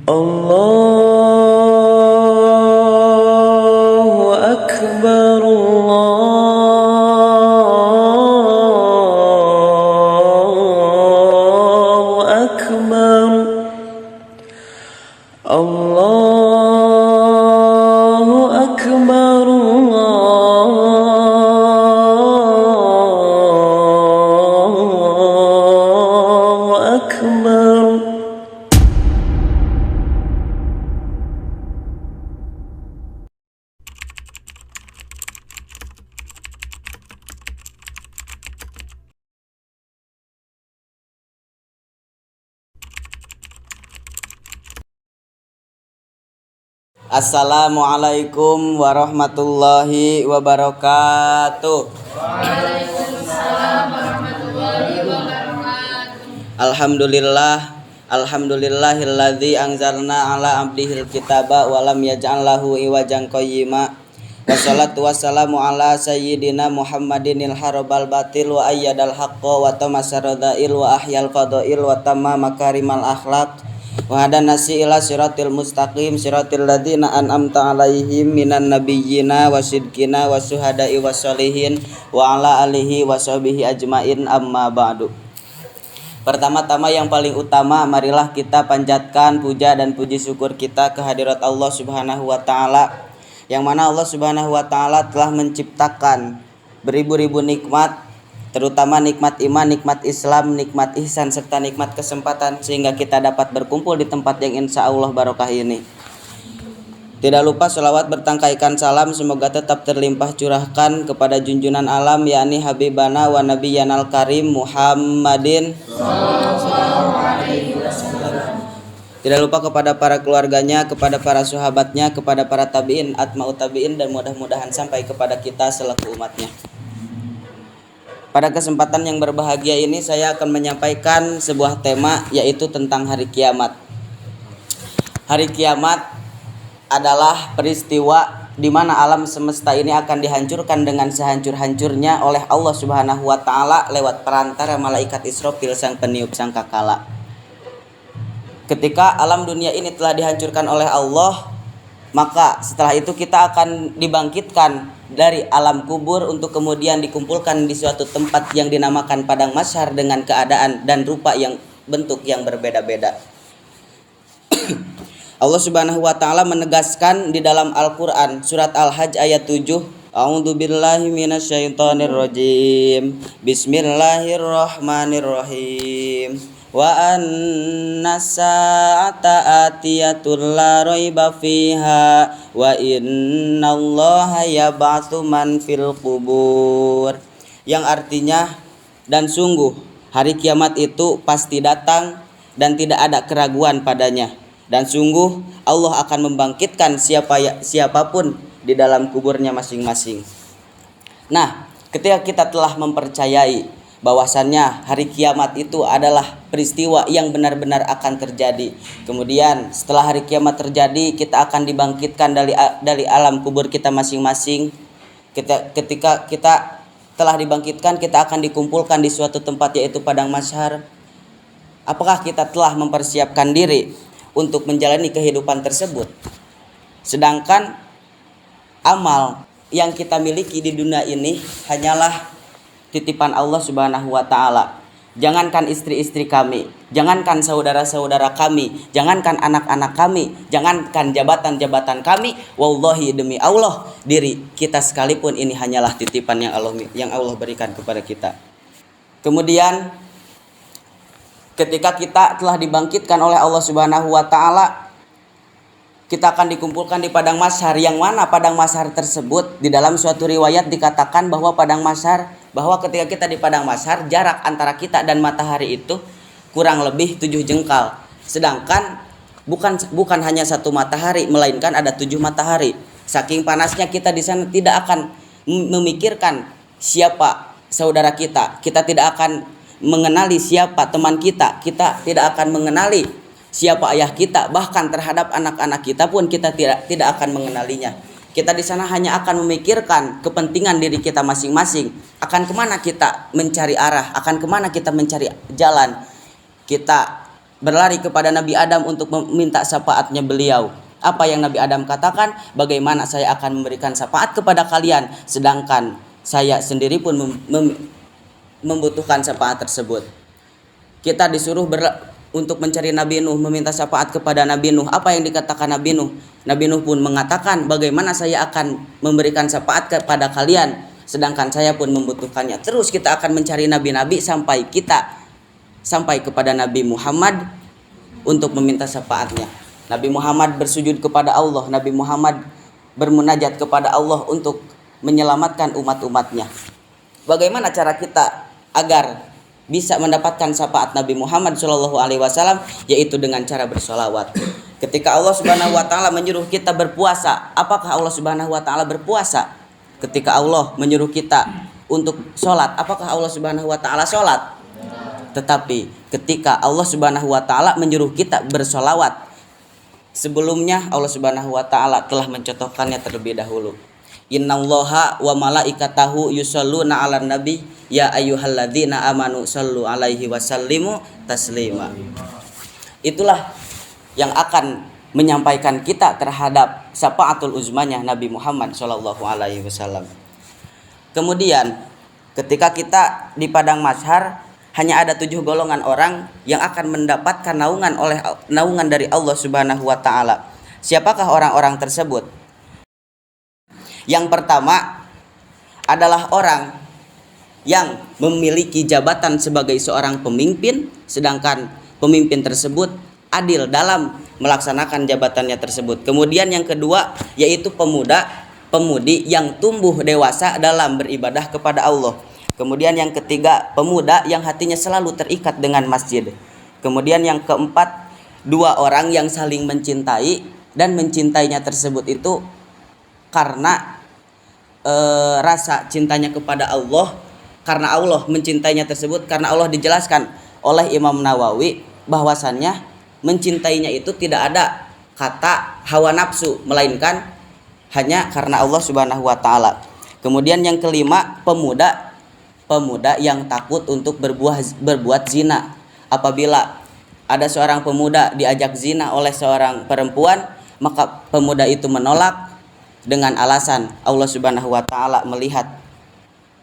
Allahu Akbar, Allahu Akbar, Allahu Akbar, Allahu Akbar. Assalamualaikum warahmatullahi wabarakatuh. Waalaikumsalam warahmatullahi wabarakatuh. Alhamdulillahilladzi anzalna ala abdihil kitaba wa lam yaj'al lahu iwajan qayyima. Wassalatu wassalamu ala sayyidina Muhammadinil harabal batil wa ayyadal haqqa wa tamasaradail wa ahyal fadail wa tamma makarimal akhlaq. Wa hadan nasi ila siratil mustaqim siratil ladzina an'amta alaihim minan nabiyyina wasidqina wasuhada'i wassolihin wa ala alihi washabihi ajmain, amma ba'du. Pertama-tama yang paling utama, marilah kita panjatkan puja dan puji syukur kita kehadirat Allah Subhanahu wa taala, yang mana Allah Subhanahu wa taala telah menciptakan beribu-ribu nikmat, terutama nikmat iman, nikmat Islam, nikmat ihsan, serta nikmat kesempatan sehingga kita dapat berkumpul di tempat yang insya Allah barokah ini. Tidak lupa sholawat bertangkaikan salam semoga tetap terlimpah curahkan kepada junjunan alam, yakni Habibana wa Nabiyanal Karim Muhammadin. Tidak lupa kepada para keluarganya, kepada para sahabatnya, kepada para tabi'in, atma'ut tabi'in, dan mudah-mudahan sampai kepada kita selaku umatnya. Pada kesempatan yang berbahagia ini saya akan menyampaikan sebuah tema, yaitu tentang hari kiamat. Hari kiamat adalah peristiwa di mana alam semesta ini akan dihancurkan dengan sehancur-hancurnya oleh Allah Subhanahu wa taala lewat perantara malaikat Israfil, sang peniup sangkakala. Ketika alam dunia ini telah dihancurkan oleh Allah, maka setelah itu kita akan dibangkitkan dari alam kubur untuk kemudian dikumpulkan di suatu tempat yang dinamakan padang mahsyar dengan keadaan dan rupa yang bentuk yang berbeda-beda. Allah Subhanahu wa taala menegaskan di dalam Al-Qur'an surat Al-Hajj ayat 7, A'udzubillahi minasyaitonirrajim. Bismillahirrahmanirrahim. Wa annas sa'ata atiyatul la raiba fiha wa innallaha yab'atsu man fil qubur. Yang artinya, dan sungguh hari kiamat itu pasti datang dan tidak ada keraguan padanya, dan sungguh Allah akan membangkitkan siapapun di dalam kuburnya masing-masing. Nah, ketika kita telah mempercayai bahwasannya hari kiamat itu adalah peristiwa yang benar-benar akan terjadi, kemudian setelah hari kiamat terjadi kita akan dibangkitkan dari alam kubur kita masing-masing. Ketika kita telah dibangkitkan, kita akan dikumpulkan di suatu tempat, yaitu padang mahsyar. Apakah kita telah mempersiapkan diri untuk menjalani kehidupan tersebut? Sedangkan amal yang kita miliki di dunia ini hanyalah titipan Allah Subhanahu wa taala. Jangankan istri-istri kami, jangankan saudara-saudara kami, jangankan anak-anak kami, jangankan jabatan-jabatan kami, wallahi demi Allah, diri kita sekalipun ini hanyalah titipan yang Allah berikan kepada kita. Kemudian ketika kita telah dibangkitkan oleh Allah Subhanahu wa taala, kita akan dikumpulkan di padang mahsyar, yang mana padang mahsyar tersebut di dalam suatu riwayat dikatakan bahwa ketika kita di padang mahsyar, jarak antara kita dan matahari itu kurang lebih 7 jengkal. Sedangkan bukan hanya satu matahari, melainkan ada 7 matahari. Saking panasnya kita di sana tidak akan memikirkan siapa saudara kita. Kita tidak akan mengenali siapa teman kita. Kita tidak akan mengenali siapa ayah kita, bahkan terhadap anak-anak kita pun kita tidak akan mengenalinya. Kita di sana hanya akan memikirkan kepentingan diri kita masing-masing, akan kemana kita mencari arah, akan kemana kita mencari jalan. Kita berlari kepada Nabi Adam untuk meminta syafaatnya beliau. Apa yang Nabi Adam katakan? Bagaimana saya akan memberikan syafaat kepada kalian sedangkan saya sendiri pun membutuhkan syafaat tersebut. Kita disuruh untuk mencari Nabi Nuh, meminta syafaat kepada Nabi Nuh. Apa yang dikatakan Nabi Nuh? Nabi Nuh pun mengatakan, bagaimana saya akan memberikan syafaat kepada kalian sedangkan saya pun membutuhkannya. Terus kita akan mencari nabi-nabi sampai kepada Nabi Muhammad untuk meminta syafaatnya. Nabi Muhammad bersujud kepada Allah, Nabi Muhammad bermunajat kepada Allah untuk menyelamatkan umat-umatnya. Bagaimana cara kita agar bisa mendapatkan syafaat Nabi Muhammad SAW? Yaitu dengan cara bersolawat. Ketika Allah Subhanahu wa Ta'ala menyuruh kita berpuasa, apakah Allah Subhanahu wa Ta'ala berpuasa? Ketika Allah menyuruh kita untuk sholat, apakah Allah Subhanahu wa Ta'ala sholat? Tetapi ketika Allah Subhanahu wa Ta'ala menyuruh kita bersolawat, sebelumnya Allah Subhanahu wa Ta'ala telah mencontohkannya terlebih dahulu. Innallaha wa malaikatahu yusholluna 'alan nabi ya ayyuhalladzina amanu shallu 'alaihi wasallimu taslima. Itulah yang akan menyampaikan kita terhadap syafaatul uzmanya Nabi Muhammad sallallahu alaihi wasallam. Kemudian ketika kita di padang mahsyar, hanya ada 7 golongan orang yang akan mendapatkan naungan dari Allah Subhanahu wa Ta'ala. Siapakah orang-orang tersebut? Yang pertama adalah orang yang memiliki jabatan sebagai seorang pemimpin, sedangkan pemimpin tersebut adil dalam melaksanakan jabatannya tersebut. Kemudian yang kedua yaitu pemudi yang tumbuh dewasa dalam beribadah kepada Allah. Kemudian yang ketiga, pemuda yang hatinya selalu terikat dengan masjid. Kemudian yang keempat, 2 orang yang saling mencintai dan mencintainya tersebut itu karena rasa cintanya kepada Allah, karena Allah mencintainya tersebut, karena Allah dijelaskan oleh Imam Nawawi bahwasannya mencintainya itu tidak ada kata hawa nafsu, melainkan hanya karena Allah Subhanahu wa Ta'ala. Kemudian yang kelima, pemuda yang takut untuk berbuat zina. Apabila ada seorang pemuda diajak zina oleh seorang perempuan, maka pemuda itu menolak dengan alasan Allah Subhanahu wa Ta'ala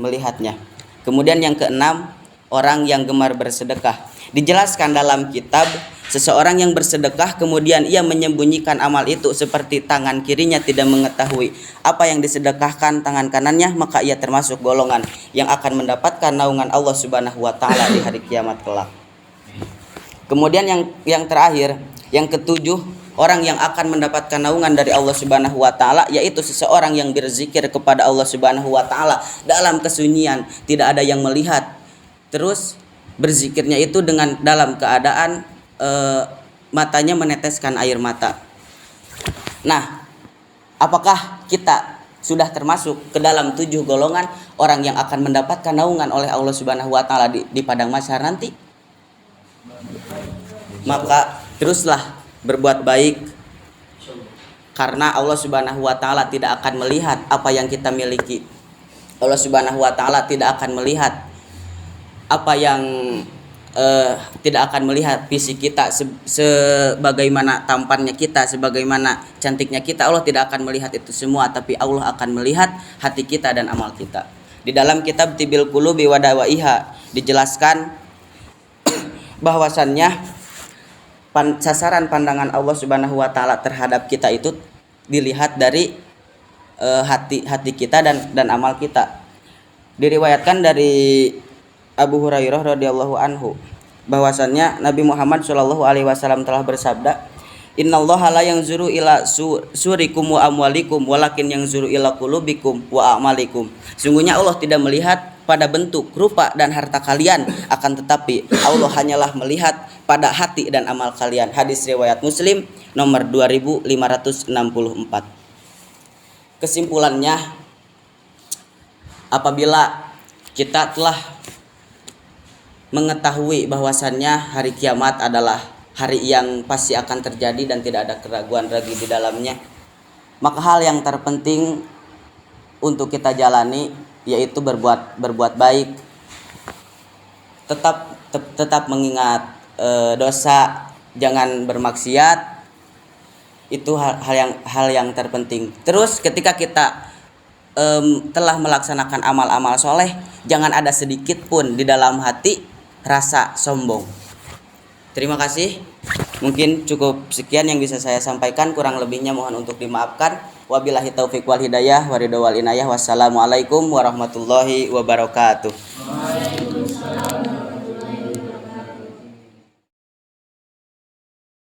melihatnya. Kemudian yang keenam, orang yang gemar bersedekah. Dijelaskan dalam kitab, seseorang yang bersedekah kemudian ia menyembunyikan amal itu seperti tangan kirinya tidak mengetahui apa yang disedekahkan tangan kanannya, maka ia termasuk golongan yang akan mendapatkan naungan Allah Subhanahu wa Ta'ala di hari kiamat kelak. Kemudian yang terakhir, yang ketujuh, orang yang akan mendapatkan naungan dari Allah Subhanahu wa Ta'ala yaitu seseorang yang berzikir kepada Allah Subhanahu wa Ta'ala dalam kesunyian, tidak ada yang melihat. Terus berzikirnya itu dalam keadaan matanya meneteskan air mata. Nah, apakah kita sudah termasuk ke dalam 7 golongan orang yang akan mendapatkan naungan oleh Allah Subhanahu wa Ta'ala di padang mahsyar nanti? Maka teruslah berbuat baik, karena Allah Subhanahu wa Ta'ala tidak akan melihat apa yang kita miliki. Allah Subhanahu wa Ta'ala tidak akan melihat apa yang tidak akan melihat fisik kita sebagaimana tampannya kita, sebagaimana cantiknya kita. Allah tidak akan melihat itu semua, tapi Allah akan melihat hati kita dan amal kita. Di dalam kitab Tibil Qulubi wa Dawaiha dijelaskan bahwasannya sasaran pandangan Allah Subhanahu wa Ta'ala terhadap kita itu dilihat dari hati kita dan amal kita. Diriwayatkan dari Abu Hurairah radhiyallahu anhu bahwasannya Nabi Muhammad sallallahu alaihi wasallam telah bersabda, "Innallaha la yanzuru ila surikum wa amwalikum walakin yanzuru ila qulubikum wa a'malikum." Sungguhnya Allah tidak melihat pada bentuk, rupa dan harta kalian, akan tetapi Allah hanyalah melihat pada hati dan amal kalian. Hadis riwayat Muslim nomor 2564. Kesimpulannya, apabila kita telah mengetahui bahwasannya hari kiamat adalah hari yang pasti akan terjadi dan tidak ada keraguan lagi di dalamnya, maka hal yang terpenting untuk kita jalani yaitu berbuat baik, tetap mengingat dosa, jangan bermaksiat. Itu hal yang terpenting. Terus ketika kita telah melaksanakan amal-amal soleh, jangan ada sedikit pun di dalam hati rasa sombong. Terima kasih. Mungkin cukup sekian yang bisa saya sampaikan, kurang lebihnya mohon untuk dimaafkan. Wabillahi taufiq wal hidayah, waridho wal inayah. Wassalamualaikum warahmatullahi wabarakatuh.